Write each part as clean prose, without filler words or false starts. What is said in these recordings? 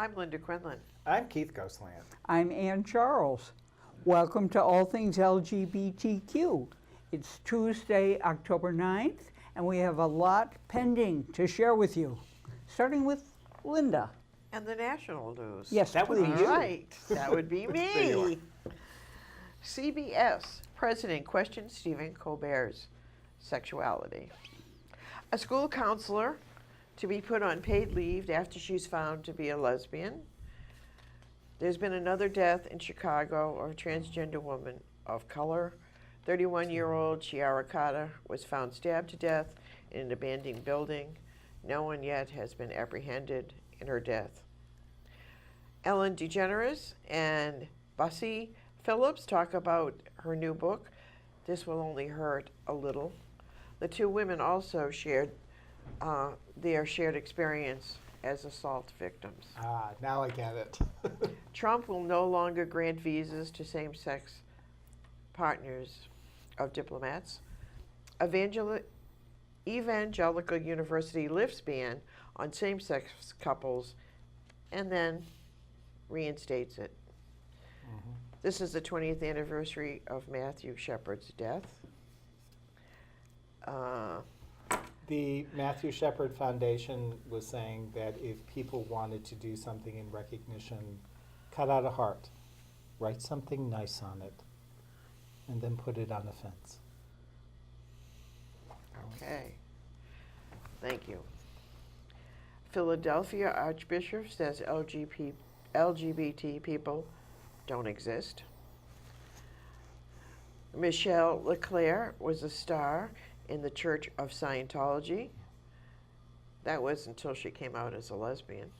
I'm Linda Quinlan. I'm Keith Ghostland. I'm Ann Charles. Welcome to All Things LGBTQ. It's Tuesday, October 9th, and we have a lot pending to share with you, starting with Linda. And the national news. Yes, That would be please. you. Right, that would be There you me. CBS president questions Stephen Colbert's sexuality. A school counselor to be put on paid leave after she's found to be a lesbian. There's been another death in Chicago of a transgender woman of color. 31-year-old Chiara Carter was found stabbed to death in an abandoned building. No one yet has been apprehended in her death. Ellen DeGeneres and Bussie Phillips talk about her new book, This Will Only Hurt a Little. The two women also shared their shared experience as assault victims. Ah, now I get it. Trump will no longer grant visas to same-sex partners of diplomats. Evangelical University lifts ban on same-sex couples and then reinstates it. This is the 20th anniversary of Matthew Shepard's death. The Matthew Shepard Foundation was saying that if people wanted to do something in recognition, cut out a heart, write something nice on it, and then put it on a fence. Okay. Thank you. Philadelphia Archbishop says LGBT people don't exist. Michelle LeClaire was a star in the Church of Scientology. That was until she came out as a lesbian.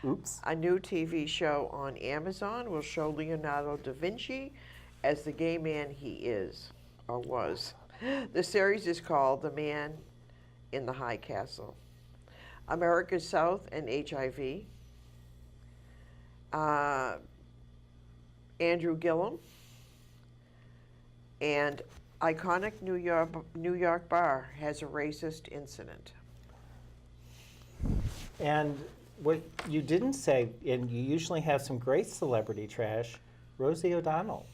Oops. A new TV show on Amazon will show Leonardo da Vinci as the gay man he is, or was. The series is called The Man in the High Castle. America's South and HIV. Andrew Gillum and iconic New York bar has a racist incident. And what you didn't say, and you usually have some great celebrity trash, Rosie O'Donnell,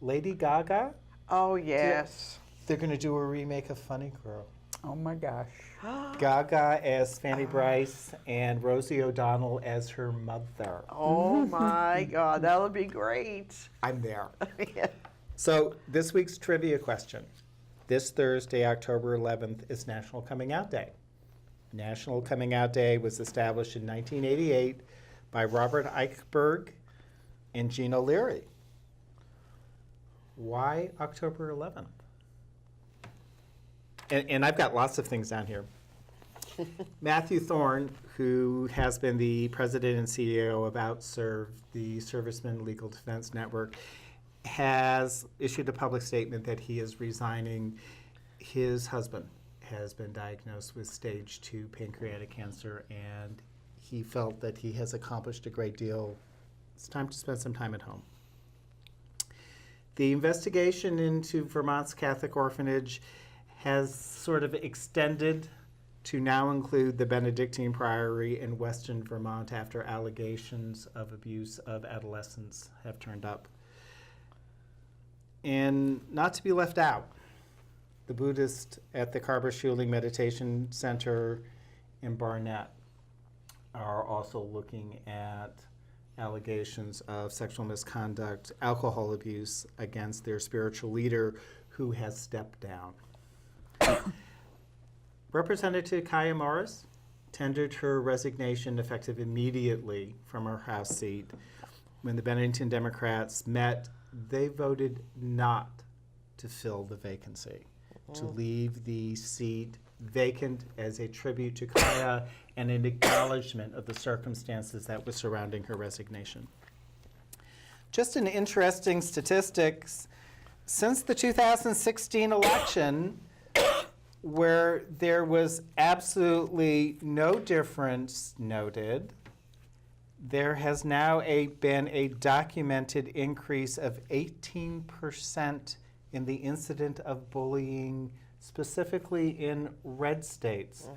Lady Gaga. Oh, yes. They're going to do a remake of Funny Girl. Oh my gosh. Gaga as Fanny Bryce and Rosie O'Donnell as her mother. Oh, my God. That would be great. I'm there. Yeah. So this week's trivia question. This Thursday, October 11th, is National Coming Out Day. National Coming Out Day was established in 1988 by Robert Eichberg and Jean O'Leary. Why October 11th? And I've got lots of things down here. Matthew Thorne, who has been the president and CEO of OutServe, the Servicemen Legal Defense Network, has issued a public statement that he is resigning. His husband has been diagnosed with stage 2 pancreatic cancer, and he felt that he has accomplished a great deal. It's time to spend some time at home. The investigation into Vermont's Catholic orphanage has sort of extended to now include the Benedictine Priory in Western Vermont after allegations of abuse of adolescents have turned up. And not to be left out, the Buddhists at the Carver Schuling Meditation Center in Barnett are also looking at allegations of sexual misconduct, alcohol abuse against their spiritual leader who has stepped down. Representative Kaya Morris tendered her resignation effective immediately from her House seat. When the Bennington Democrats met, they voted not to fill the vacancy, to leave the seat vacant as a tribute to Kaya and an acknowledgement of the circumstances that was surrounding her resignation. Just an interesting statistics, since the 2016 election, where there was absolutely no difference noted, there has now been a documented increase of 18% in the incident of bullying, specifically in red states.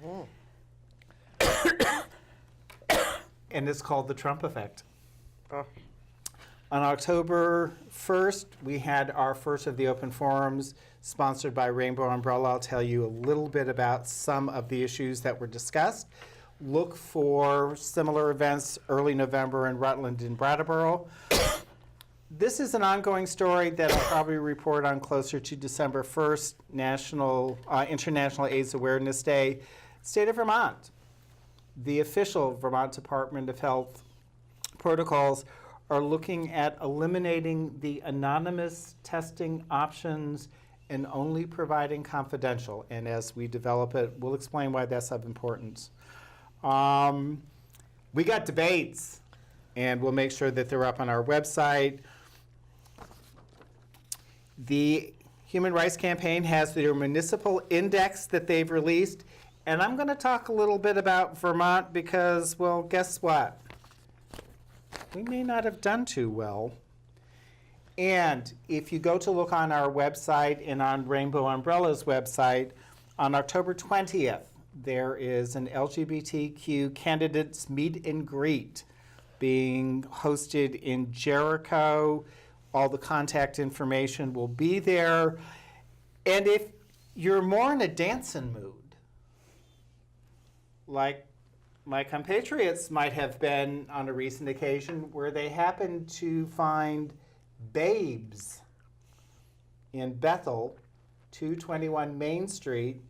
and it's called the Trump effect. Oh. On October 1st, we had our first of the open forums sponsored by Rainbow Umbrella. I'll tell you a little bit about some of the issues that were discussed. Look for similar events early November in Rutland and Brattleboro. This is an ongoing story that I'll probably report on closer to December 1st, International AIDS Awareness Day. State of Vermont. The official Vermont Department of Health protocols are looking at eliminating the anonymous testing options and only providing confidential. And as we develop it, we'll explain why that's of importance. We got debates, and we'll make sure that they're up on our website. The Human Rights Campaign has their municipal index that they've released, and I'm going to talk a little bit about Vermont because, well, guess what? We may not have done too well. And if you go to look on our website and on Rainbow Umbrella's website, on October 20th, there is an LGBTQ candidates meet and greet being hosted in Jericho. All the contact information will be there. And if you're more in a dancing mood, like my compatriots might have been on a recent occasion where they happened to find Babes in Bethel, 221 Main Street,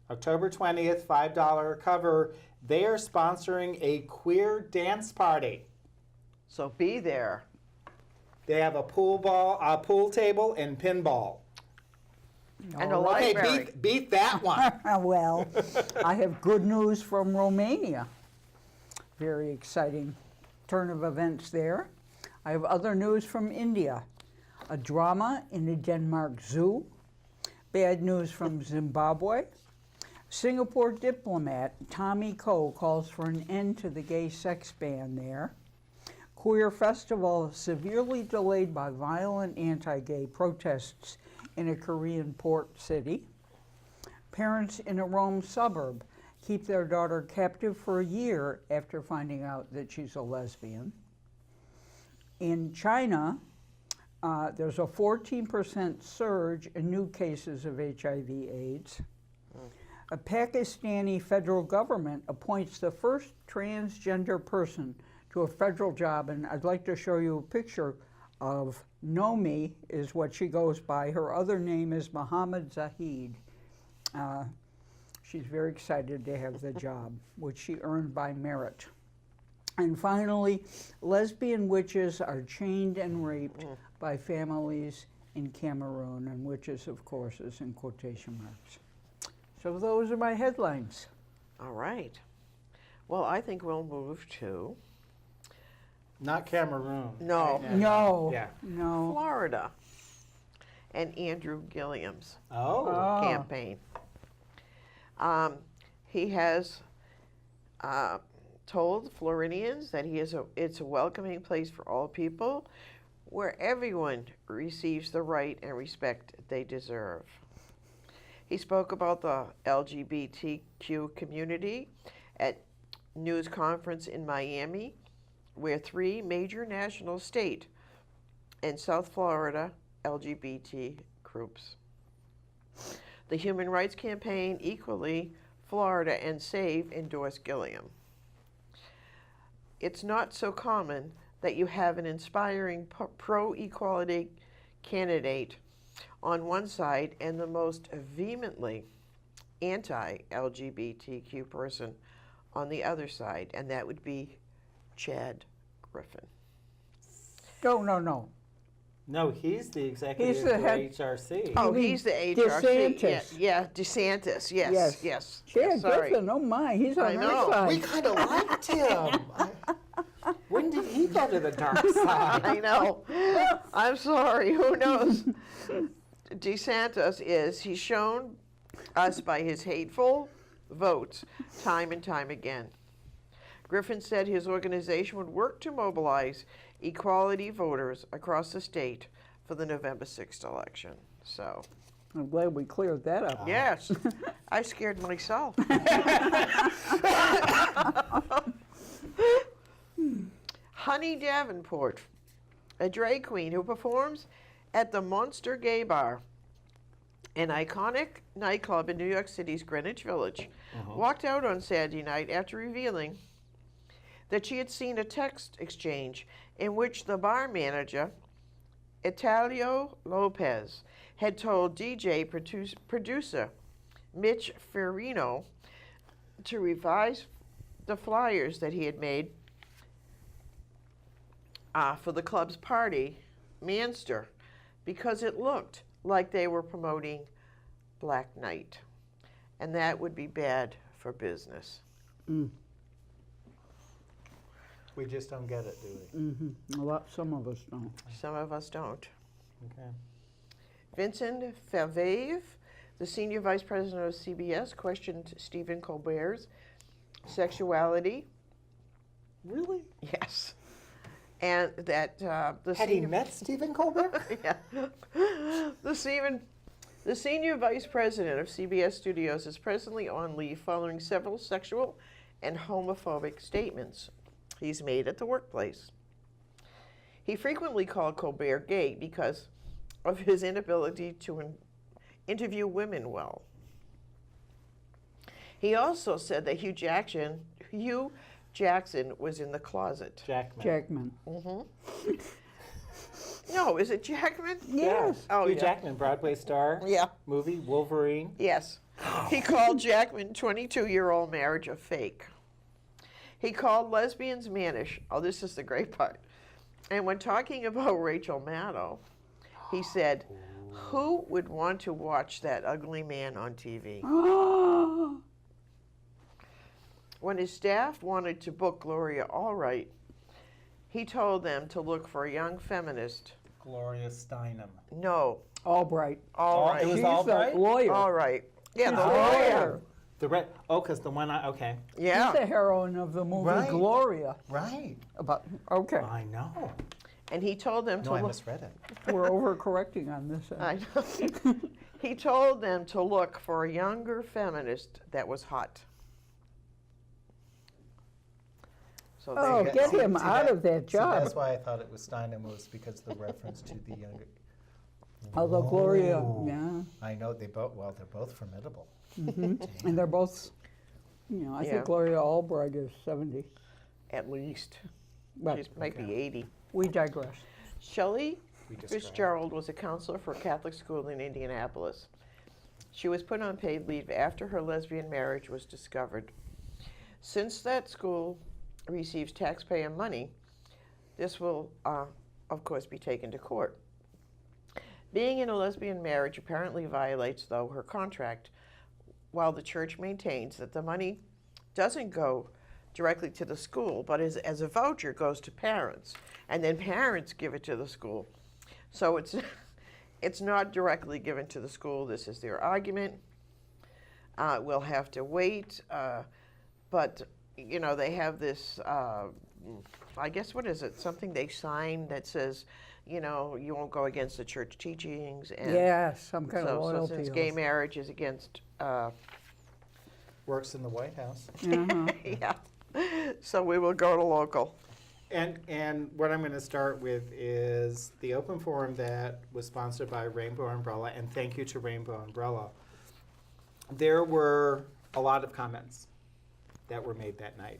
October 20th, $5 cover. They are sponsoring a queer dance party. So be there. They have a pool table, and pinball. And a Okay, library. beat that one. Well, I have good news from Romania. Very exciting turn of events there. I have other news from India. A drama in a Denmark zoo. Bad news from Zimbabwe. Singapore diplomat Tommy Koh calls for an end to the gay sex ban there. Queer festival severely delayed by violent anti-gay protests in a Korean port city. Parents in a Rome suburb keep their daughter captive for a year after finding out that she's a lesbian. In China, there's a 14% surge in new cases of HIV/AIDS. A Pakistani federal government appoints the first transgender person to a federal job, and I'd like to show you a picture of Nomi, is what she goes by. Her other name is Mohammed Zahid. She's very excited to have the job, which she earned by merit. And finally, lesbian witches are chained and raped by families in Cameroon, and witches, of course, is in quotation marks. So those are my headlines. All right. Well, I think we'll move to Not Cameroon. No. Right? No, Yeah. no. Florida and Andrew Gilliam's Oh. campaign. He has told Floridians that it's a welcoming place for all people, where everyone receives the right and respect they deserve. He spoke about the LGBTQ community at news conference in Miami, where 3 major national state and South Florida LGBT groups. The Human Rights Campaign, equally, Florida and SAVE endorsed Gilliam. It's not so common that you have an inspiring pro-equality candidate on one side and the most vehemently anti-LGBTQ person on the other side, and that would be Chad Griffin. No. No, he's the executive He's the for head- HRC. Oh, mean he's the HRC. DeSantis. Yeah, DeSantis. Yes. Chad Sorry. Griffin, oh my, he's on I our know. side. We kind of liked him. When did he go to the dark side? I know. I'm sorry. Who knows? DeSantis he's shown us by his hateful votes time and time again. Griffin said his organization would work to mobilize equality voters across the state for the November 6th election. So, I'm glad we cleared that up. yes, I scared myself. Honey Davenport, a drag queen who performs at the Monster Gay Bar, an iconic nightclub in New York City's Greenwich Village, walked out on Saturday night after revealing that she had seen a text exchange in which the bar manager, Italio Lopez, had told DJ producer Mitch Ferrino to revise the flyers that he had made for the club's party, Manster, because it looked like they were promoting Black Night. And that would be bad for business. We just don't get it, do we? Mm-hmm. Some of us don't. Some of us don't. Okay. Vincent Favave, the senior vice president of CBS, questioned Stephen Colbert's sexuality. Really? Yes. And that the Had he senior, met Stephen Colbert? yeah. The senior vice president of CBS Studios is presently on leave following several sexual and homophobic statements he's made at the workplace. He frequently called Colbert gay because of his inability to interview women well. He also said that Hugh Jackson was in the closet. Jackman. No, is it Jackman? Yes. Oh, Hugh yeah. Jackman, Broadway star. Yeah. Movie Wolverine. Yes. He called Jackman 22-year-old marriage a fake. He called lesbians mannish. Oh, this is the great part. And when talking about Rachel Maddow, he said, "Who would want to watch that ugly man on TV?" When his staff wanted to book Gloria Allred, he told them to look for a young feminist. Gloria Steinem. No, Albright. Allred. It was She's Albright? the lawyer. All right. Yeah, She's the the lawyer. The red. Oh, because the one. Okay. Yeah. She's the heroine of the movie Right. Gloria. Right. Okay, I know. And he told them No, I to look. misread it. we're overcorrecting on this. I know. He told them to look for a younger feminist that was hot. So they Oh, got- get him out of that job. That's why I thought it was Steinem, was because of the reference to the younger. Although Gloria, Whoa. yeah, I know they're both formidable. and they're both, I Yeah. think Gloria Albright is 70. at least. But She might be 80. we digress. Shelley We described. Fitzgerald was a counselor for a Catholic school in Indianapolis. She was put on paid leave after her lesbian marriage was discovered. Since that school receives taxpayer money, this will, of course, be taken to court. Being in a lesbian marriage apparently violates, though, her contract, while the church maintains that the money doesn't go directly to the school, but as a voucher goes to parents, and then parents give it to the school. So it's not directly given to the school. This is their argument. We'll have to wait, but they have this. I guess what is it? Something they sign that says, you won't go against the church teachings. And Yeah, some kind of so loyalty. since gay marriage is against, Works in the White House. yeah, so we will go to local. And what I'm going to start with is the open forum that was sponsored by Rainbow Umbrella, and thank you to Rainbow Umbrella. There were a lot of comments that were made that night.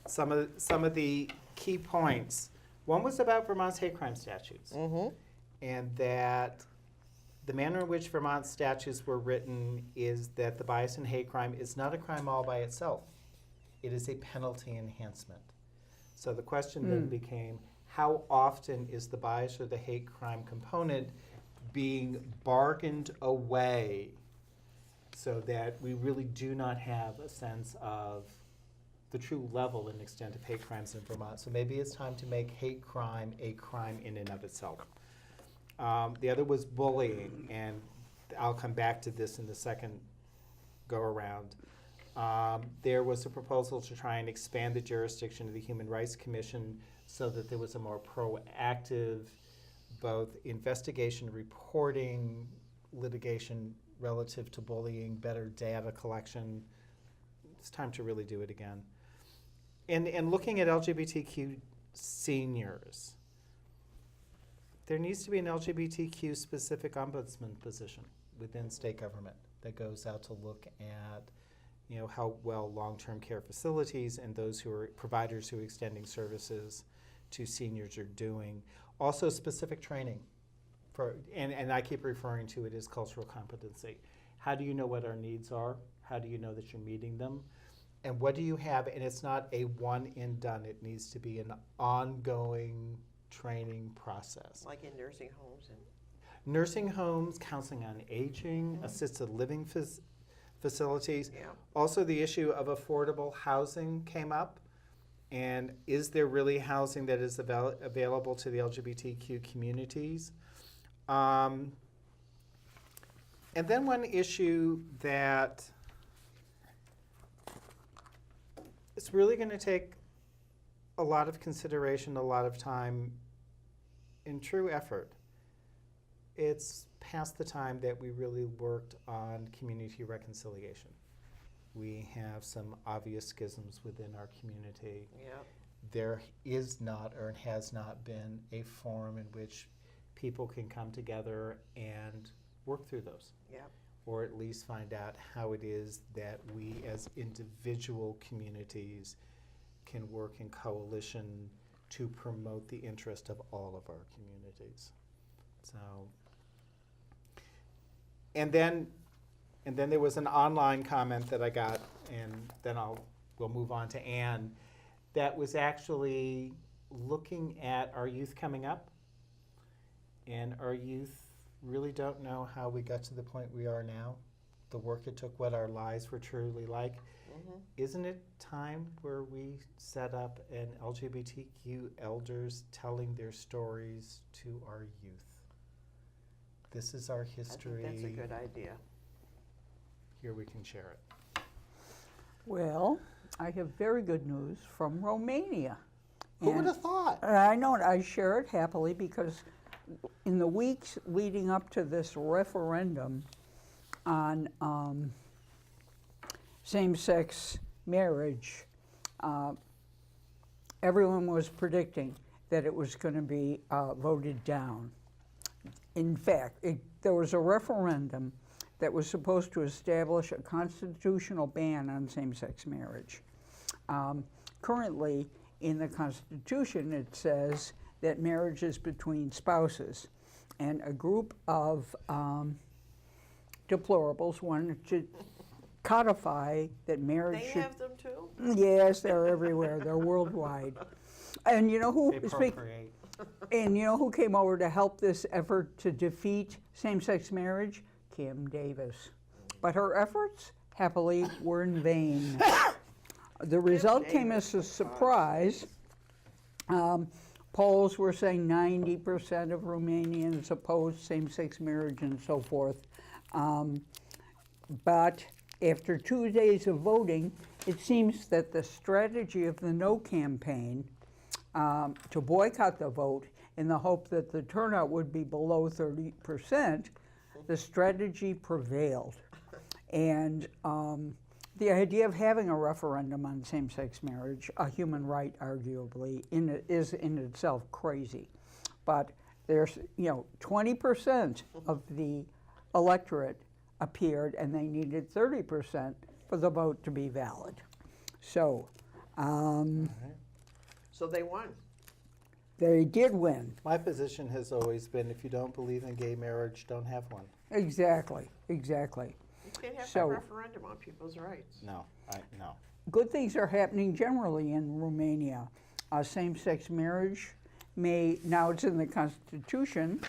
Some of the key points. One was about Vermont's hate crime statutes, and that the manner in which Vermont statutes were written is that the bias and hate crime is not a crime all by itself. It is a penalty enhancement. So the question then became, how often is the bias or the hate crime component being bargained away so that we really do not have a sense of the true level and extent of hate crimes in Vermont? So maybe it's time to make hate crime a crime in and of itself. The other was bullying, and I'll come back to this in the second go-around. There was a proposal to try and expand the jurisdiction of the Human Rights Commission so that there was a more proactive, both investigation, reporting, litigation relative to bullying, better data collection. It's time to really do it again. And looking at LGBTQ seniors, there needs to be an LGBTQ specific ombudsman position Within state government that goes out to look at, how well long-term care facilities and those who are providers who are extending services to seniors are doing. Also specific training for, and I keep referring to it as cultural competency. How do you know what our needs are? How do you know that you're meeting them? And what do you have? And it's not a one and done. It needs to be an ongoing training process. Like in nursing homes and. Nursing homes, counseling on aging, assisted living facilities. Yeah. Also, the issue of affordable housing came up. And is there really housing that is available to the LGBTQ communities? And then one issue that it's really going to take a lot of consideration, a lot of time, and true effort. It's past the time that we really worked on community reconciliation. We have some obvious schisms within our community. Yeah. There is not or has not been a forum in which People can come together and work through those. Yeah. Or at least find out how it is that we as individual communities can work in coalition to promote the interest of all of our communities. So, and then there was an online comment that I got, and then we'll move on to Anne, that was actually looking at our youth coming up, and our youth really don't know how we got to the point we are now, the work it took, what our lives were truly like. Mm-hmm. Isn't it time where we set up an LGBTQ elders telling their stories to our youth? this is our I history. think that's a good idea. Here we can share it. Well, I have very good news from Romania. Who would And have thought? I know it. I share it happily because in the weeks leading up to this referendum on same-sex marriage, everyone was predicting that it was going to be voted down. In fact, there was a referendum that was supposed to establish a constitutional ban on same-sex marriage. Currently, in the Constitution, it says that marriage is between spouses, and a group of deplorables wanted to codify that marriage They should. have them too? Yes, they're everywhere. They're worldwide. And you know who? They procreate. And you know who came over to help this effort to defeat same-sex marriage? Kim Davis. But her efforts, happily, were in vain. The result came as a surprise. Polls were saying 90% of Romanians opposed same-sex marriage and so forth. But after 2 days of voting, it seems that the strategy of the No campaign to boycott the vote in the hope that the turnout would be below 30%, the strategy prevailed. And the idea of having a referendum on same-sex marriage, a human right arguably, is in itself crazy. But there's, 20% of the electorate appeared, and they needed 30% for the vote to be valid. So So they won. they did win. My position has always been, if you don't believe in gay marriage, don't have one. Exactly, exactly. You can't have So- a referendum on people's rights. No, no. Good things are happening generally in Romania. Same-sex marriage now it's in the Constitution,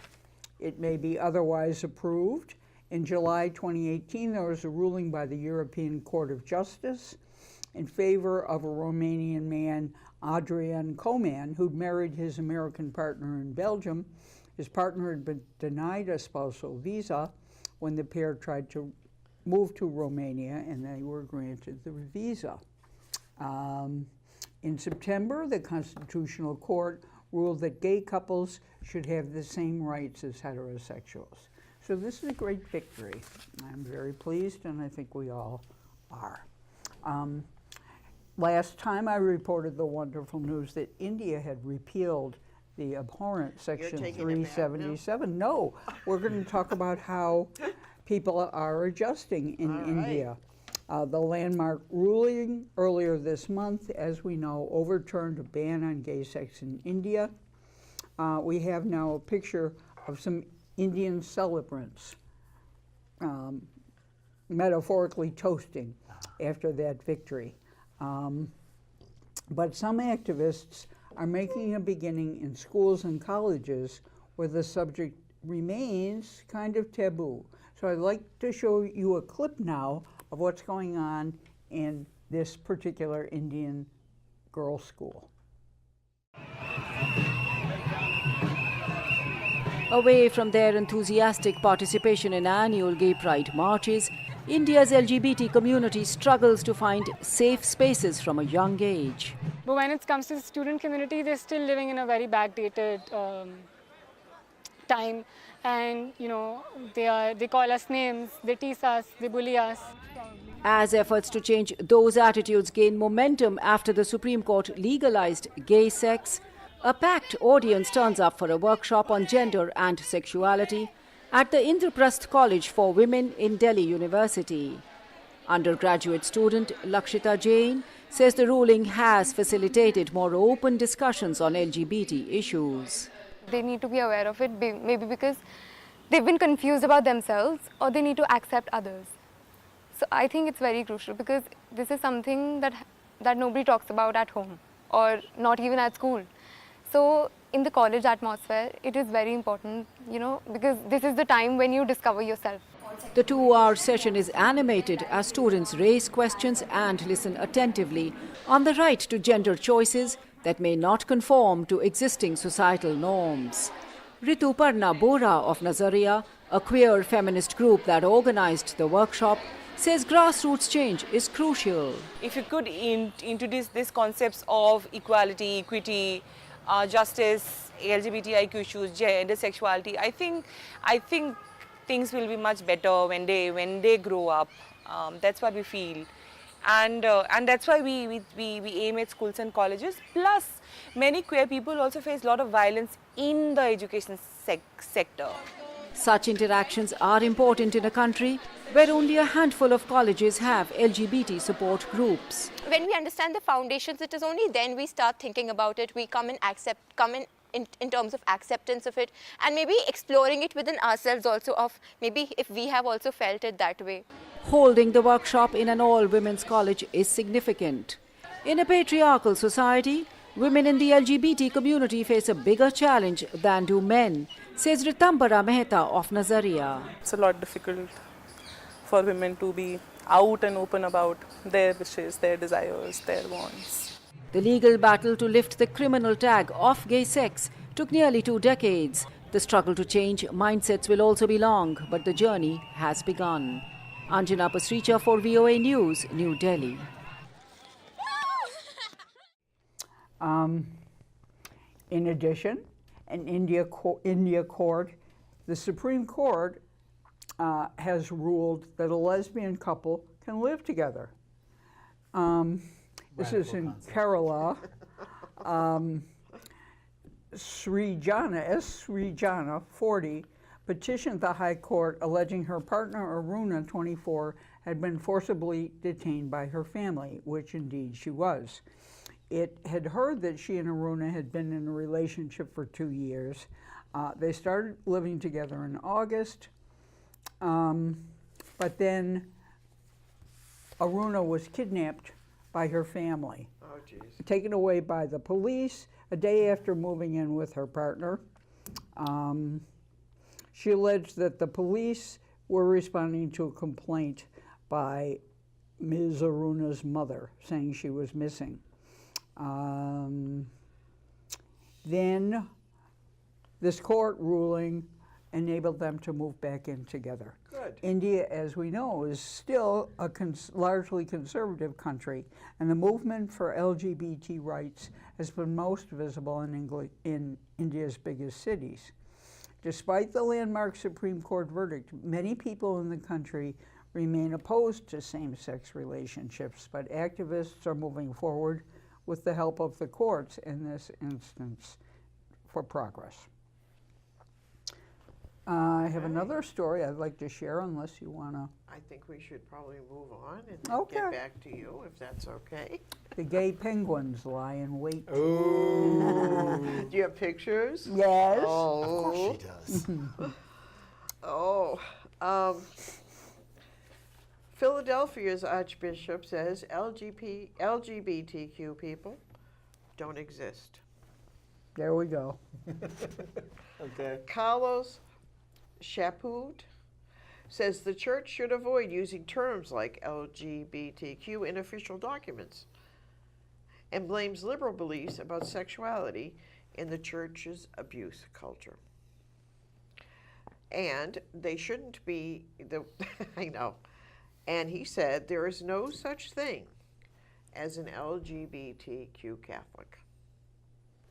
it may be otherwise approved. In July 2018, there was a ruling by the European Court of Justice in favor of a Romanian man, Adrian Coman, who'd married his American partner in Belgium. His partner had been denied a spousal visa when the pair tried to move to Romania, and they were granted the visa. In September, the Constitutional Court ruled that gay couples should have the same rights as heterosexuals. So this is a great victory. I'm very pleased, and I think we all are. Last time I reported the wonderful news that India had repealed the abhorrent Section taking it back now? 377. No, we're going to talk about how people are adjusting in All right. India. The landmark ruling earlier this month, as we know, overturned a ban on gay sex in India. We have now a picture of some Indian celebrants metaphorically toasting after that victory. But some activists are making a beginning in schools and colleges where the subject remains kind of taboo. So I'd like to show you a clip now of what's going on in this particular Indian girls' school. Away from their enthusiastic participation in annual gay pride marches, India's LGBT community struggles to find safe spaces from a young age. But when it comes to the student community, they're still living in a very backdated time, and they call us names, they tease us, they bully us. As efforts to change those attitudes gain momentum after the Supreme Court legalized gay sex, a packed audience turns up for a workshop on gender and sexuality at the Indraprasth College for Women in Delhi University. Undergraduate student Lakshita Jain says the ruling has facilitated more open discussions on LGBT issues. They need to be aware of it, maybe because they've been confused about themselves, or they need to accept others. So I think it's very crucial, because this is something that nobody talks about at home, or not even at school. So in the college atmosphere, it is very important, because this is the time when you discover yourself. The 2-hour session is animated as students raise questions and listen attentively on the right to gender choices that may not conform to existing societal norms. Rituparna Bora of Nazariya, a queer feminist group that organized the workshop, says grassroots change is crucial. If you could introduce these concepts of equality, equity, justice, LGBTIQ issues, gender, sexuality, I think things will be much better when they grow up. That's what we feel, and that's why we aim at schools and colleges. Plus, many queer people also face a lot of violence in the education sector. Such interactions are important in a country where only a handful of colleges have LGBT support groups. When we understand the foundations, it is only then we start thinking about it. We come in terms of acceptance of it, and maybe exploring it within ourselves also, of maybe if we have also felt it that way. Holding the workshop in an all-women's college is significant. In a patriarchal society, women in the LGBT community face a bigger challenge than do men, says Ritambara Mehta of Nazariya. It's a lot difficult for women to be out and open about their wishes, their desires, their wants. The legal battle to lift the criminal tag off gay sex took nearly 2 decades. The struggle to change mindsets will also be long, but the journey has begun. Anjana Pasricha for VOA News, New Delhi. In addition, an India court, the Supreme Court has ruled that a lesbian couple can live together. This is in Kerala. Srijana, 40, petitioned the High Court alleging her partner Aruna, 24, had been forcibly detained by her family, which indeed she was. It had heard that she and Aruna had been in a relationship for 2 years. They started living together in August, but then Aruna was kidnapped by her family, taken away by the police a day after moving in with her partner. She alleged that the police were responding to a complaint by Ms. Aruna's mother, saying she was missing. Then this court ruling enabled them to move back in together. Good. India, as we know, is still a largely conservative country, and the movement for LGBT rights has been most visible in India's biggest cities. Despite the landmark Supreme Court verdict, many people in the country remain opposed to same-sex relationships, but activists are moving forward with the help of the courts in this instance for progress. I have another story I'd like to share, unless you want to. I think we should probably move on and Okay. get back to you, if that's okay. The gay penguins lie in wait. Ooh. Do you have pictures? Yes. Oh. Of course she does. Oh. Philadelphia's Archbishop says LGBTQ people don't exist. There we go. Okay. Carlos Chaput says the church should avoid using terms like LGBTQ in official documents and blames liberal beliefs about sexuality in the church's abuse culture. And they shouldn't be, I know. And he said there is no such thing as an LGBTQ Catholic.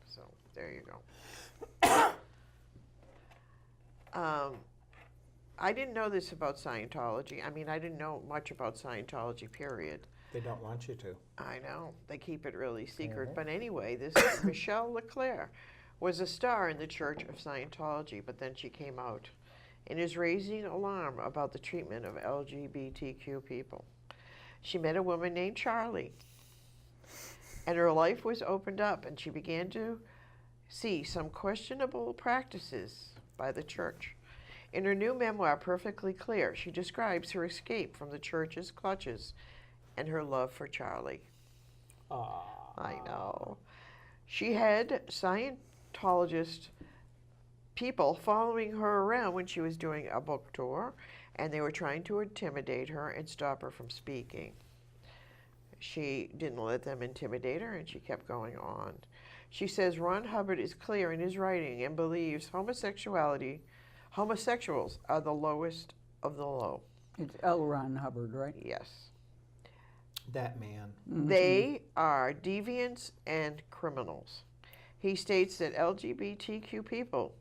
So there you go. I didn't know this about Scientology. I mean, I didn't know much about Scientology, period. They don't want you to. I know. They keep it really secret. But anyway, this Michelle LeClaire was a star in the Church of Scientology, but then she came out and is raising alarm about the treatment of LGBTQ people. She met a woman named Charlie, and her life was opened up, and she began to see some questionable practices by the church. In her new memoir, Perfectly Clear, she describes her escape from the church's clutches and her love for Charlie. Aww. I know. She had Scientologist people following her around when she was doing a book tour, and they were trying to intimidate her and stop her from speaking. She didn't let them intimidate her, and she kept going on. She says Ron Hubbard is clear in his writing and believes homosexuals are the lowest of the low. It's L. Ron Hubbard, right? Yes. That man. They are deviants and criminals. He states that LGBTQ people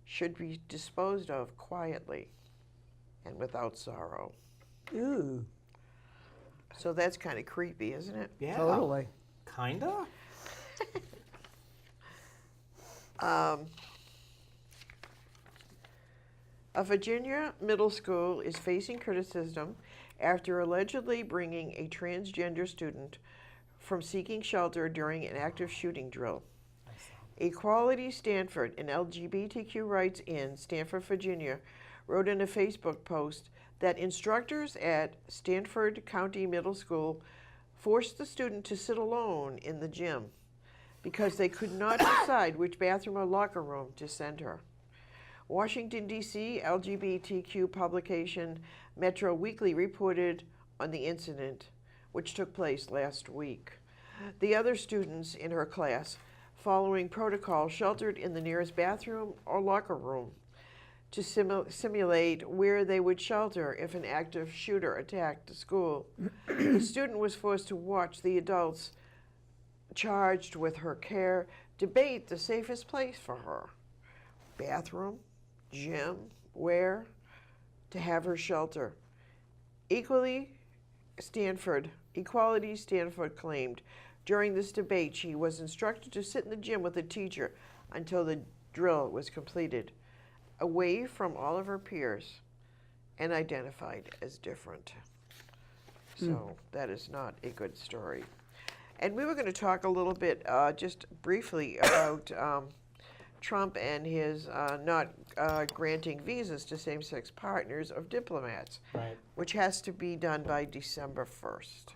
should be disposed of quietly and without sorrow. Ooh, So that's kind of creepy, isn't it? Yeah. totally. Kinda. A Virginia middle school is facing criticism after allegedly bringing a transgender student from seeking shelter during an active shooting drill. Equality Stanford and LGBTQ Rights in Stanford, Virginia, wrote in a Facebook post that instructors at Stanford County Middle School forced the student to sit alone in the gym because they could not decide which bathroom or locker room to send her. Washington, D.C. LGBTQ publication Metro Weekly reported on the incident, which took place last week. The other students in her class, following protocol, sheltered in the nearest bathroom or locker room to simulate where they would shelter if an active shooter attacked the school. The student was forced to watch the adults charged with her care debate the safest place for her. Bathroom, gym, where to have her shelter. Equality Stanford claimed during this debate she was instructed to sit in the gym with a teacher until the drill was completed, away from all of her peers and identified as different. So that is not a good story. And we were going to talk a little bit, just briefly, about Trump and his not granting visas to same-sex partners of diplomats, Right. which has to be done by December 1st.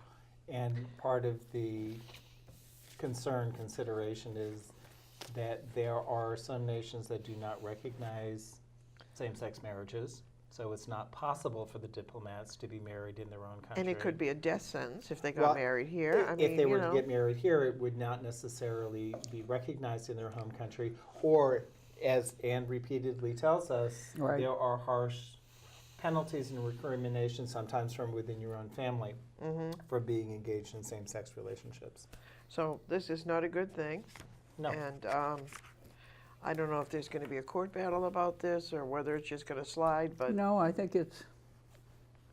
And part of the consideration is that there are some nations that do not recognize same-sex marriages, so it's not possible for the diplomats to be married in their own country. And it could be a death sentence if they got Well, married here. I if mean, they you were know. to get married here, it would not necessarily be recognized in their home country, or, as Anne repeatedly tells us, Right. there are harsh penalties and recriminations, sometimes from within your own family, for being engaged in same-sex relationships. So this is not a good thing. No. And I don't know if there's going to be a court battle about this or whether it's just going to slide, but No, I think it's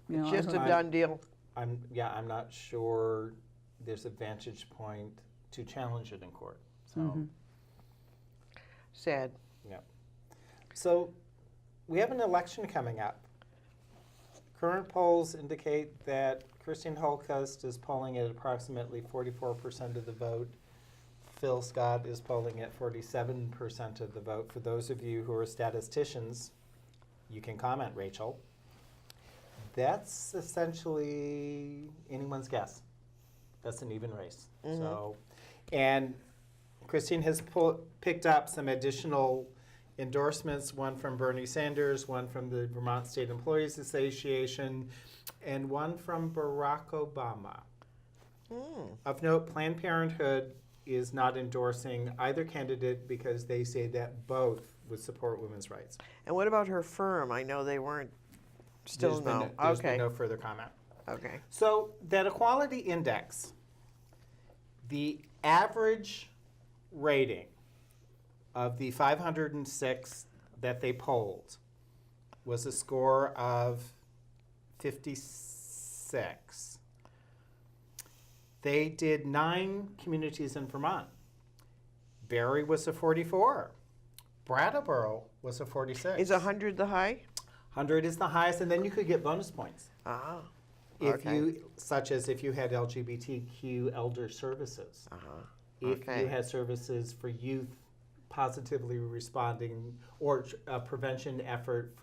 You know, It's just a I- done deal. I'm not sure there's a vantage point to challenge it in court. So, Sad. yeah. So we have an election coming up. Current polls indicate that Christine Holcust is polling at approximately 44% of the vote. Phil Scott is polling at 47% of the vote. For those of you who are statisticians, you can comment, Rachel. That's essentially anyone's guess. That's an even race. So, and Christine has picked up some additional endorsements, one from Bernie Sanders, one from the Vermont State Employees Association, and one from Barack Obama. Of note, Planned Parenthood is not endorsing either candidate because they say that both would support women's rights. And what about her firm? I know they weren't still There's been no further comment. Okay. So that equality index, the average rating of the 506 that they polled was a score of 56. They did 9 communities in Vermont. Barrie was a 44. Brattleboro was a 46. Is 100 the high? 100 is the highest, and then you could get bonus points. Ah. If Okay. you, such as if you had LGBTQ elder services, if Okay. you had services for youth positively responding, or a prevention effort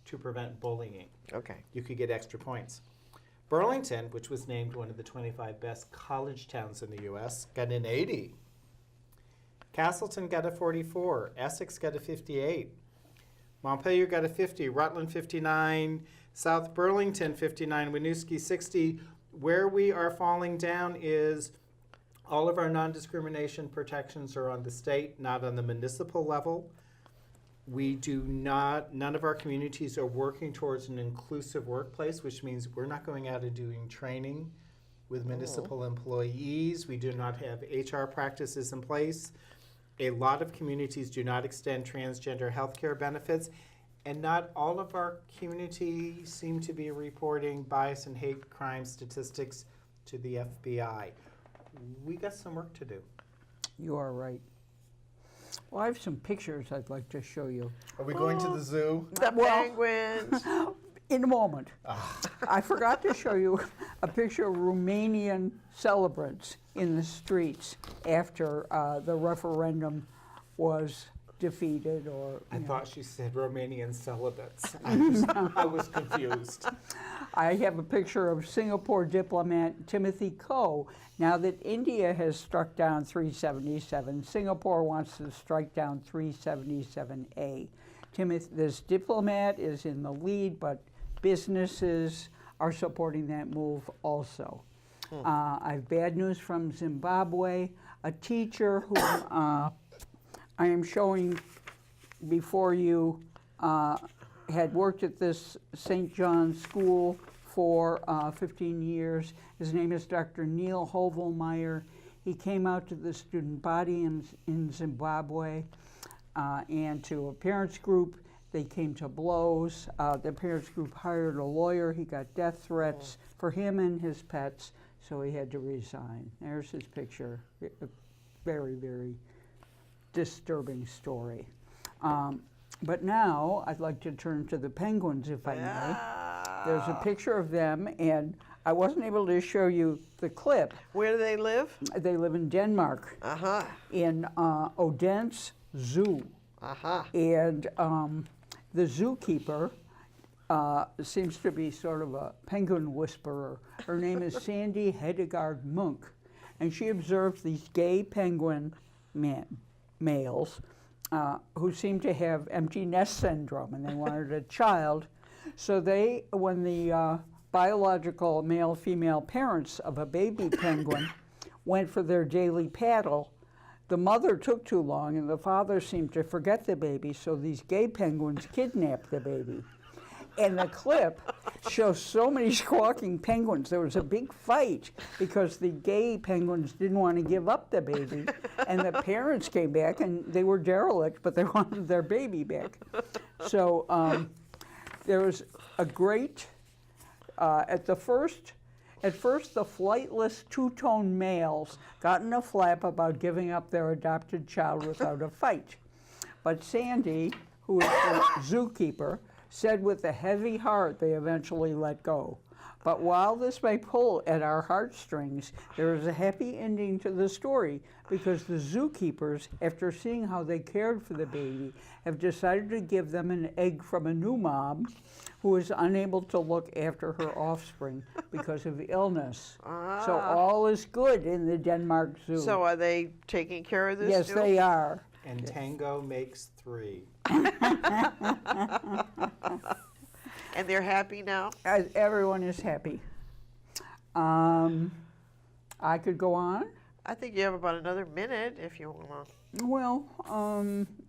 to prevent bullying, Okay. you could get extra points. Burlington, which was named one of the 25 best college towns in the U.S., got an 80. Castleton got a 44. Essex got a 58. Montpelier got a 50. Rutland 59. South Burlington 59. Winooski 60. Where we are falling down is all of our non-discrimination protections are on the state, not on the municipal level. We do not, none of our communities are working towards an inclusive workplace, which means we're not going out and doing training with municipal employees. We do not have HR practices in place. A lot of communities do not extend transgender health care benefits, and not all of our communities seem to be reporting bias and hate crime statistics to the FBI. We got some work to do. You are right. Well, I have some pictures I'd like to show you. Are we going to the zoo? The penguins. In a moment. I forgot to show you a picture of Romanian celebrants in the streets after the referendum was defeated, or I you know. thought she said Romanian celibates. I was confused. I have a picture of Singapore diplomat Timothy Koh. Now that India has struck down 377, Singapore wants to strike down 377A. This diplomat is in the lead, but businesses are supporting that move also. I have bad news from Zimbabwe. A teacher who I am showing before you had worked at this St. John's school for 15 years. His name is Dr. Neil Hovelmeyer. He came out to the student body in Zimbabwe and to a parents group. They came to blows. The parents group hired a lawyer. He got death threats for him and his pets, so he had to resign. There's his picture. A very, very disturbing story. But now I'd like to turn to the penguins, if I may. There's a picture of them, and I wasn't able to show you the clip. Where do they live? They live in Denmark, in Odense Zoo. And the zookeeper seems to be sort of a penguin whisperer. Her name is Sandy Hedegaard Munk, and she observed these gay penguin males who seemed to have empty nest syndrome, and they wanted a child. So they, when the biological male-female parents of a baby penguin went for their daily paddle, the mother took too long and the father seemed to forget the baby, so these gay penguins kidnapped the baby. And the clip shows so many squawking penguins. There was a big fight because the gay penguins didn't want to give up the baby. And the parents came back and they were derelict, but they wanted their baby back. So there was a great At first, the flightless two-tone males got in a flap about giving up their adopted child without a fight. But Sandy, who is the zookeeper, said with a heavy heart they eventually let go. But while this may pull at our heartstrings, there is a happy ending to the story because the zookeepers, after seeing how they cared for the baby, have decided to give them an egg from a new mom who is unable to look after her offspring because of illness. So all is good in the Denmark Zoo. So are they taking care of this? Yes, too? they are. And tango makes 3. And they're happy now? Everyone is happy. I could go on. I think you have about another minute if you want to. Well,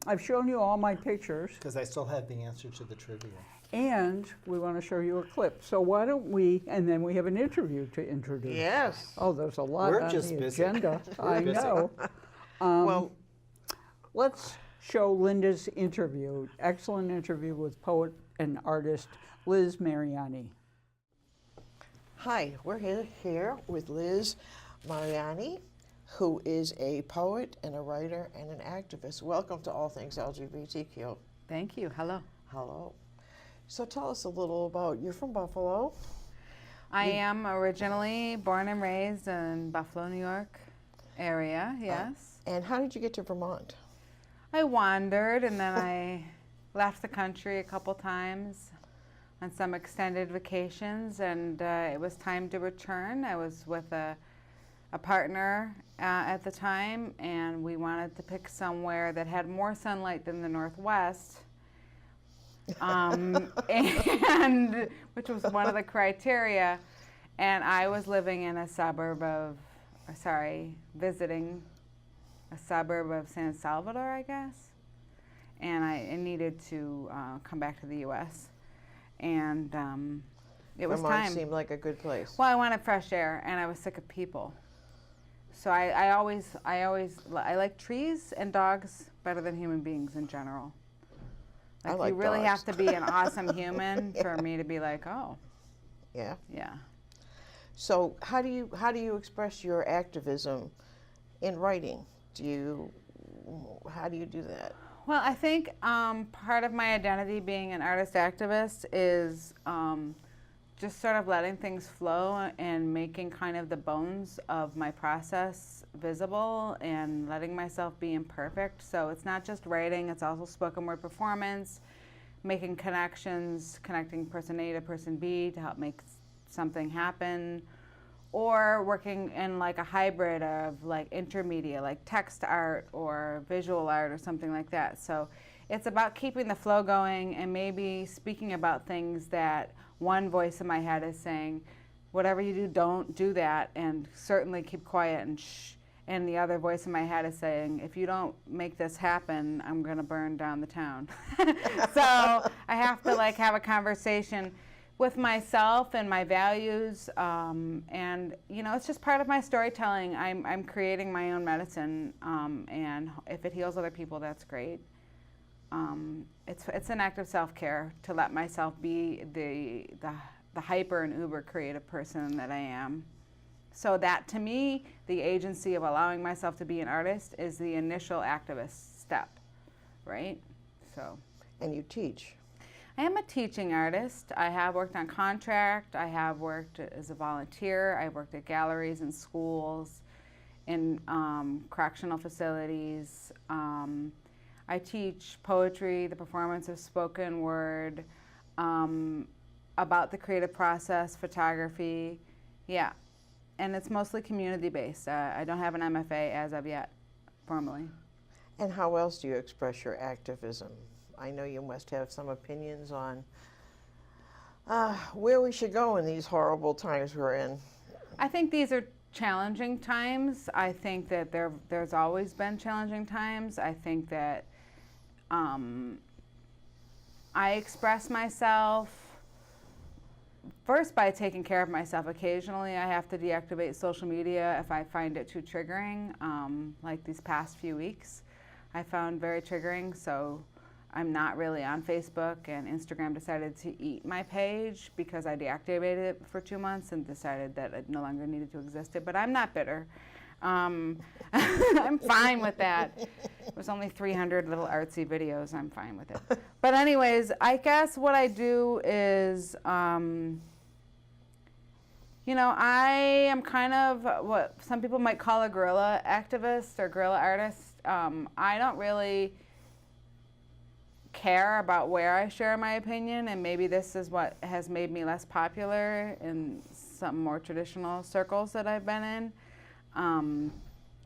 I've shown you all my pictures, Because I still have the answer to the trivia. and we want to show you a clip. So why don't we, and then we have an interview to introduce. Yes. Oh, there's a lot We're on just the busy. agenda. We're I busy. know. Well, Let's show Linda's interview, excellent interview with poet and artist Liz Mariani. hi, we're here with Liz Mariani, who is a poet and a writer and an activist. Welcome to All Things LGBTQ. Thank you. Hello. Hello. So tell us a little about, you're from Buffalo. I am originally born and raised in Buffalo, New York area, yes. And how did you get to Vermont? I wandered and then I left the country a couple times on some extended vacations, and it was time to return. I was with a partner at the time, and we wanted to pick somewhere that had more sunlight than the Northwest, and which was one of the criteria. And I was living in a suburb of, visiting a suburb of San Salvador, I guess. And I needed to come back to the U.S. And it was Vermont time. seemed like a good place. Well, I wanted fresh air, and I was sick of people. So I like trees and dogs better than human beings in general. I like you really dogs. have to be an awesome human for me to be like, oh, Yeah. yeah. So how do you express your activism in writing? How do you do that? Well, I think part of my identity being an artist activist is just sort of letting things flow and making kind of the bones of my process visible and letting myself be imperfect. So it's not just writing, it's also spoken word performance, making connections, connecting person A to person B to help make something happen, or working in like a hybrid of like intermedia, like text art or visual art or something like that. So it's about keeping the flow going and maybe speaking about things that one voice in my head is saying, whatever you do, don't do that, and certainly keep quiet and shh. And the other voice in my head is saying, if you don't make this happen, I'm gonna burn down the town. So I have to like have a conversation with myself and my values, and you know, it's just part of my storytelling. I'm creating my own medicine, and if it heals other people, that's great. It's an act of self-care to let myself be the hyper and uber creative person that I am. So that, to me, the agency of allowing myself to be an artist is the initial activist step, right? So. And you teach. I am a teaching artist. I have worked on contract. I have worked as a volunteer. I've worked at galleries and schools, in correctional facilities. I teach poetry, the performance of spoken word, about the creative process, photography, yeah. And it's mostly community-based. I don't have an MFA as of yet, formally. And how else do you express your activism? I know you must have some opinions on where we should go in these horrible times we're in. I think these are challenging times. I think that there's always been challenging times. I think that I express myself first by taking care of myself. Occasionally I have to deactivate social media if I find it too triggering, like these past few weeks I found very triggering. So I'm not really on Facebook, and Instagram decided to eat my page because I deactivated it for 2 months and decided that it no longer needed to exist. But I'm not bitter. I'm fine with that. It was only 300 little artsy videos. I'm fine with it. But anyways, I guess what I do is, you know, I am kind of what some people might call a guerrilla activist or guerrilla artist. I don't really care about where I share my opinion, and maybe this is what has made me less popular in some more traditional circles that I've been in,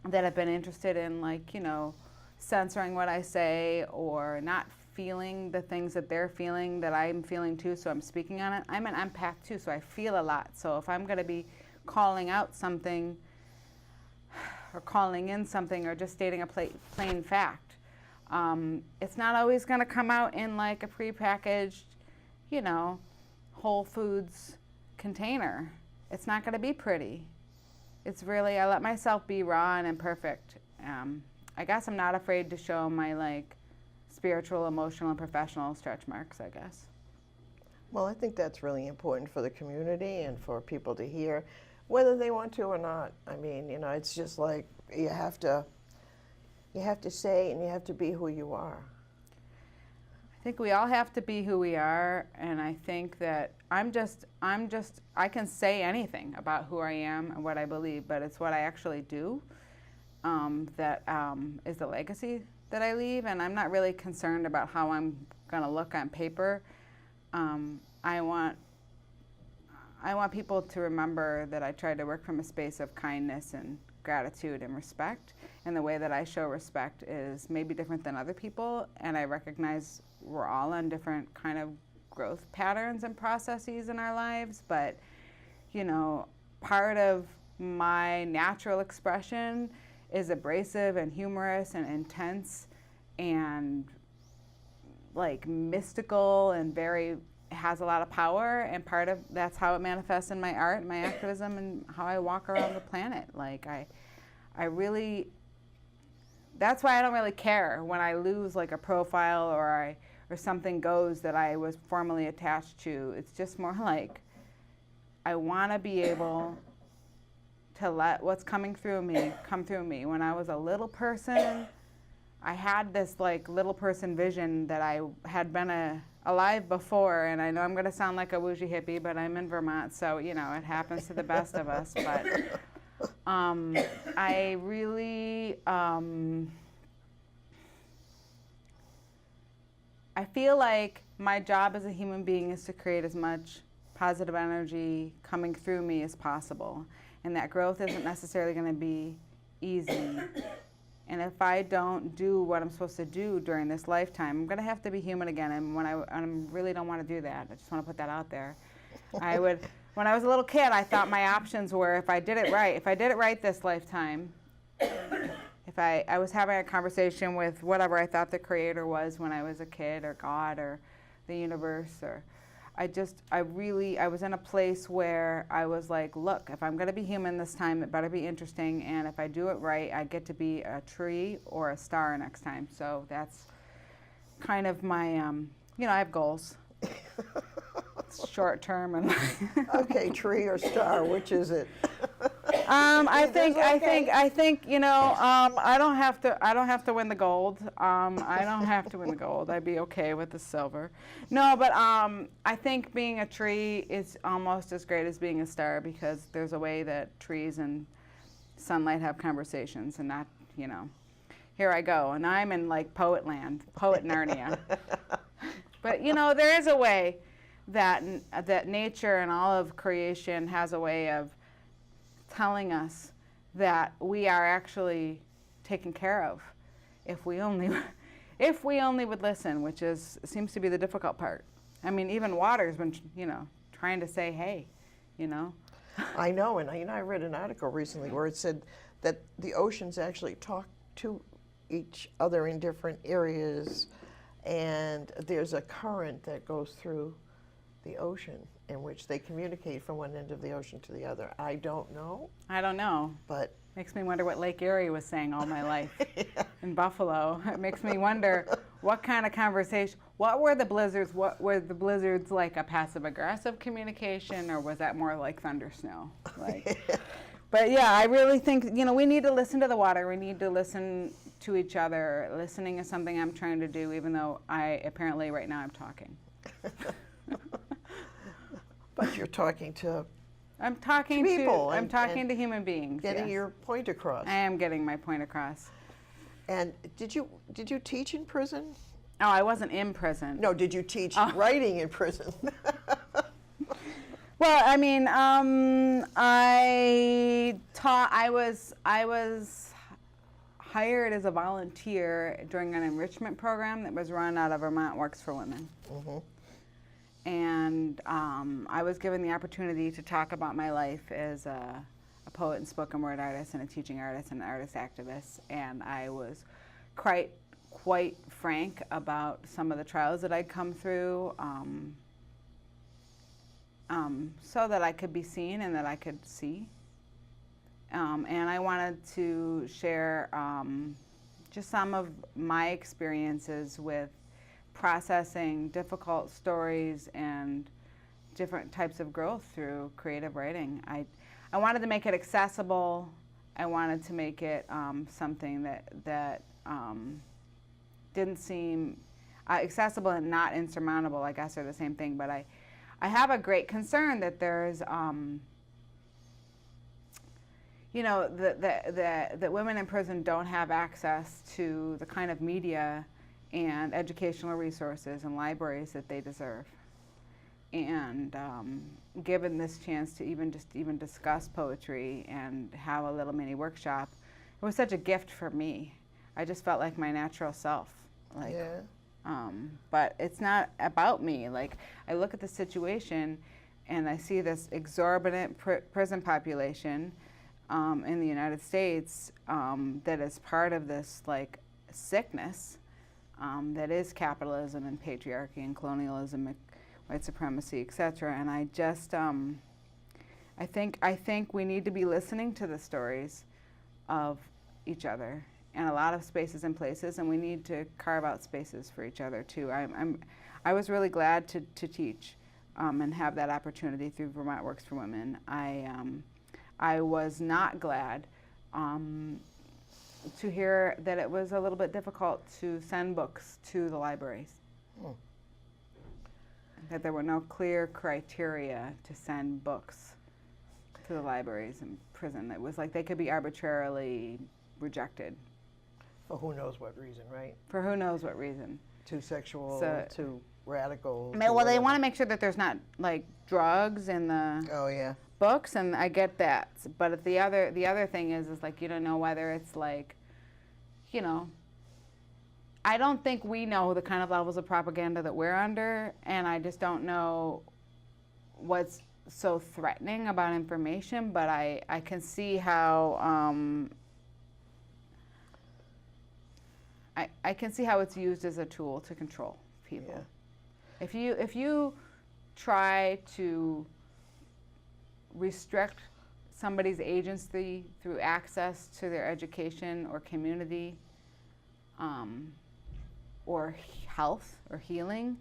that have been interested in, like, you know, censoring what I say or not feeling the things that they're feeling that I'm feeling too, so I'm speaking on it. I'm an empath too, so I feel a lot. So if I'm going to be calling out something or calling in something or just stating a plain fact, it's not always going to come out in like a prepackaged, you know, Whole Foods container. It's not going to be pretty. It's really, I let myself be raw and imperfect. I guess I'm not afraid to show my like spiritual, emotional, and professional stretch marks, I guess. Well, I think that's really important for the community and for people to hear, whether they want to or not. I mean, you know, it's just like you have to say and you have to be who you are. I think we all have to be who we are, and I think that I can say anything about who I am and what I believe, but it's what I actually do that is the legacy that I leave, and I'm not really concerned about how I'm going to look on paper. I want people to remember that I try to work from a space of kindness and gratitude and respect, and the way that I show respect is maybe different than other people, and I recognize we're all on different kind of growth patterns and processes in our lives, but, you know, part of my natural expression is abrasive and humorous and intense and like mystical and has a lot of power, and part of that's how it manifests in my art, my activism, and how I walk around the planet. Like I really, that's why I don't really care when I lose like a profile or something goes that I was formerly attached to. It's just more like I want to be able to let what's coming through me come through me. When I was a little person, I had this like little person vision that I had been alive before, and I know I'm going to sound like a woozy hippie, but I'm in Vermont, so, you know, it happens to the best of us. But I really, I feel like my job as a human being is to create as much positive energy coming through me as possible, and that growth isn't necessarily going to be easy. And if I don't do what I'm supposed to do during this lifetime, I'm going to have to be human again. And when I really don't want to do that. I just want to put that out there. When I was a little kid, I thought my options were if I did it right this lifetime, if I was having a conversation with whatever I thought the creator was when I was a kid, or God, or the universe, or I was in a place where I was like, look, if I'm going to be human this time, it better be interesting, and if I do it right, I get to be a tree or a star next time. So that's kind of my, you know, I have goals. Short term and Okay, tree or star, which is it? I think you know, I don't have to win the gold. I don't have to win the gold. I'd be okay with the silver. No, but I think being a tree is almost as great as being a star, because there's a way that trees and sunlight have conversations, and not, you know, here I go, and I'm in like poet land, poet Narnia. But you know, there is a way that nature and all of creation has a way of telling us that we are actually taken care of if we only would listen, which seems to be the difficult part. I mean, even water's been, you know, trying to say, hey, you know. I know, and I read an article recently where it said that the oceans actually talk to each other in different areas, and there's a current that goes through the ocean in which they communicate from one end of the ocean to the other. I don't know. But makes me wonder what Lake Erie was saying all my life in Buffalo. It makes me wonder what kind of conversation, what were the blizzards? What were the blizzards like, a passive aggressive communication, or was that more like thunder snow? Like, but yeah, I really think, you know, we need to listen to the water. We need to listen to each other. Listening is something I'm trying to do, even though I apparently right now I'm talking. But you're talking to I'm talking to people I'm and- talking and to human beings. getting yes. your point across. I am getting my point across. And did you teach in prison? Oh, I wasn't in prison. No, did you teach Oh. writing in prison? Well, I mean, I taught. I was hired as a volunteer during an enrichment program that was run out of Vermont Works for Women. And I was given the opportunity to talk about my life as a poet and spoken word artist and a teaching artist and an artist activist. And I was quite frank about some of the trials that I'd come through, so that I could be seen and that I could see. And I wanted to share just some of my experiences with processing difficult stories and different types of growth through creative writing. I wanted to make it accessible. I wanted to make it something that didn't seem accessible and not insurmountable, I guess, are the same thing. But I have a great concern that there's, you know, that women in prison don't have access to the kind of media and educational resources and libraries that they deserve. And given this chance to even discuss poetry and have a little mini workshop, it was such a gift for me. I just felt like my natural self. Like, Yeah. But it's not about me. Like, I look at the situation and I see this exorbitant prison population in the United States that is part of this like sickness that is capitalism and patriarchy and colonialism and white supremacy, etc. And I just I think we need to be listening to the stories of each other and a lot of spaces and places, and we need to carve out spaces for each other too. I was really glad to teach and have that opportunity through Vermont Works for Women. I was not glad to hear that it was a little bit difficult to send books to the libraries. That there were no clear criteria to send books to the libraries in prison. It was like they could be arbitrarily rejected. For who knows what reason, right? For who knows what reason. Too sexual, So- too radical. Well, they whatever. want to make sure that there's not like drugs in the Oh, yeah. books, and I get that. But the other thing is like you don't know whether it's like, you know, I don't think we know the kind of levels of propaganda that we're under, and I just don't know what's so threatening about information, but I can see how I can see how it's used as a tool to control people. Yeah. If you try to restrict somebody's agency through access to their education or community, or health or healing,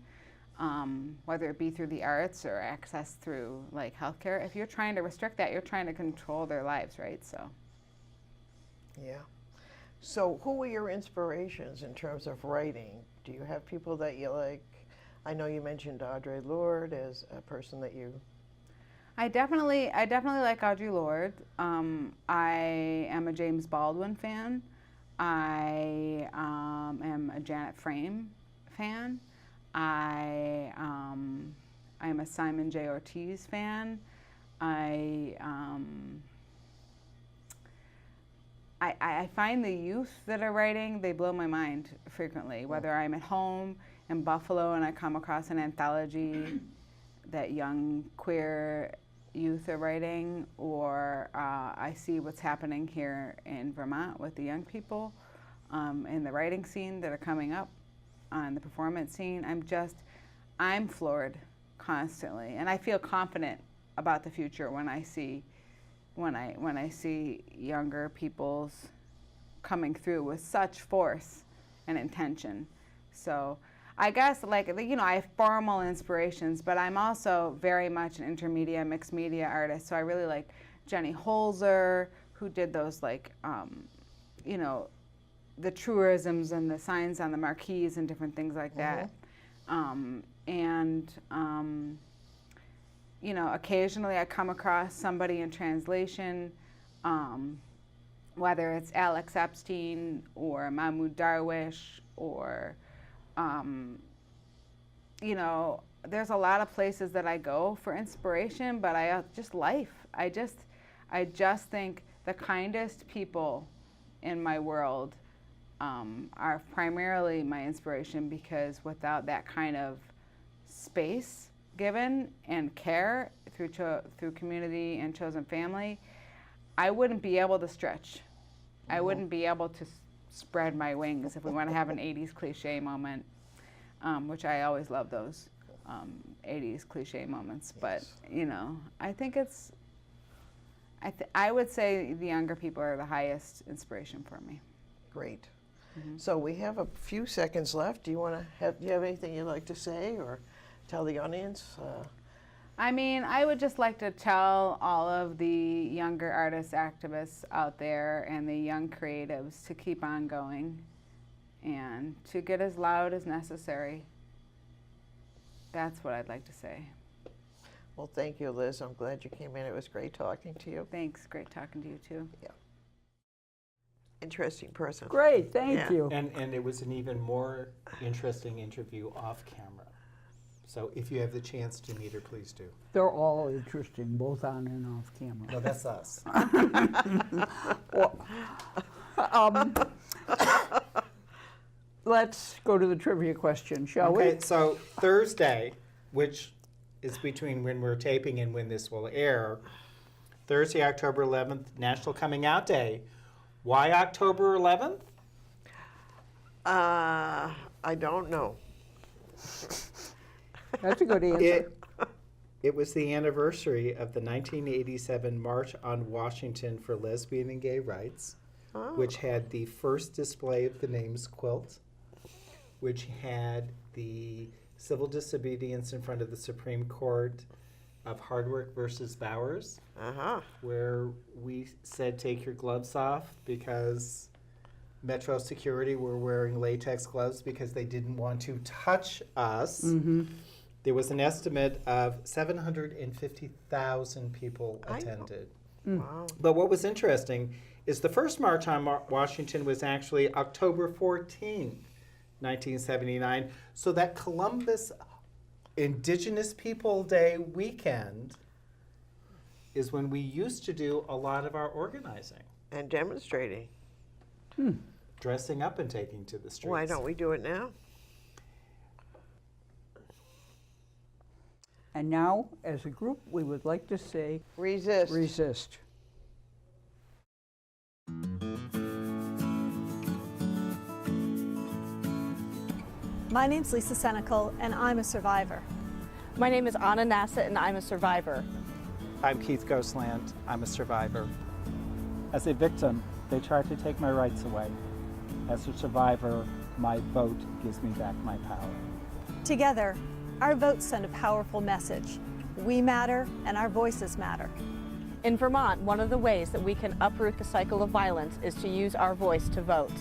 whether it be through the arts or access through like healthcare, if you're trying to restrict that, you're trying to control their lives, right? So. Yeah. So who were your inspirations in terms of writing? Do you have people that you like? I know you mentioned Audre Lorde as a person that you... I definitely like Audre Lorde. I am a James Baldwin fan. I am a Janet Frame fan. I am a Simon J. Ortiz fan. I find the youth that are writing, they blow my mind frequently, whether I'm at home in Buffalo and I come across an anthology that young queer youth are writing, or I see what's happening here in Vermont with the young people in the writing scene that are coming up on the performance scene. I'm floored constantly, and I feel confident about the future when I see younger people's coming through with such force and intention. So I guess, like, you know, I have formal inspirations, but I'm also very much an intermedia, mixed media artist. So I really like Jenny Holzer, who did those, like, you know, the truisms and the signs on the marquees and different things like that. You know, occasionally I come across somebody in translation, whether it's Alex Epstein or Mahmoud Darwish or, you know, there's a lot of places that I go for inspiration, but just life. I just think the kindest people in my world are primarily my inspiration, because without that kind of space given and care through community and chosen family, I wouldn't be able to stretch. I wouldn't be able to spread my wings, if we want to have an 80s cliche moment, which I always love those 80s cliche moments. But, you know, I think it's, I would say the younger people are the highest inspiration for me. Great. So we have a few seconds left. Do you have anything you'd like to say or tell the audience? I mean, I would just like to tell all of the younger artists, activists out there, and the young creatives to keep on going and to get as loud as necessary. That's what I'd like to say. Well, thank you, Liz. I'm glad you came in. It was great talking to you. Thanks. Great talking to you, too. Yeah. Interesting person. Great, thank you. And it was an even more interesting interview off camera. So if you have the chance to meet her, please do. They're all interesting, both on and off camera. No, that's us. Well, let's go to the trivia question, shall we? Okay, so Thursday, which is between when we're taping and when this will air, Thursday, October 11th, National Coming Out Day. Why October 11th? I don't know. That's a good answer. It was the anniversary of the 1987 March on Washington for Lesbian and Gay Rights, which had the first display of the names quilt, which had the civil disobedience in front of the Supreme Court of Hardwick versus Bowers, where we said take your gloves off because Metro Security were wearing latex gloves because they didn't want to touch us. There was an estimate of 750,000 people attended. Wow. But what was interesting is the first March on Washington was actually October 14th, 1979. So that Columbus Indigenous People Day weekend is when we used to do a lot of our organizing. And demonstrating. Dressing up and taking to the streets. Why don't we do it now? And now, as a group, we would like to say, Resist. resist. My name's Lisa Senecal, and I'm a survivor. My name is Anna Nassett, and I'm a survivor. I'm Keith Ghostland. I'm a survivor. As a victim, they tried to take my rights away. As a survivor, my vote gives me back my power. Together, our votes send a powerful message. We matter, and our voices matter. In Vermont, one of the ways that we can uproot the cycle of violence is to use our voice to vote.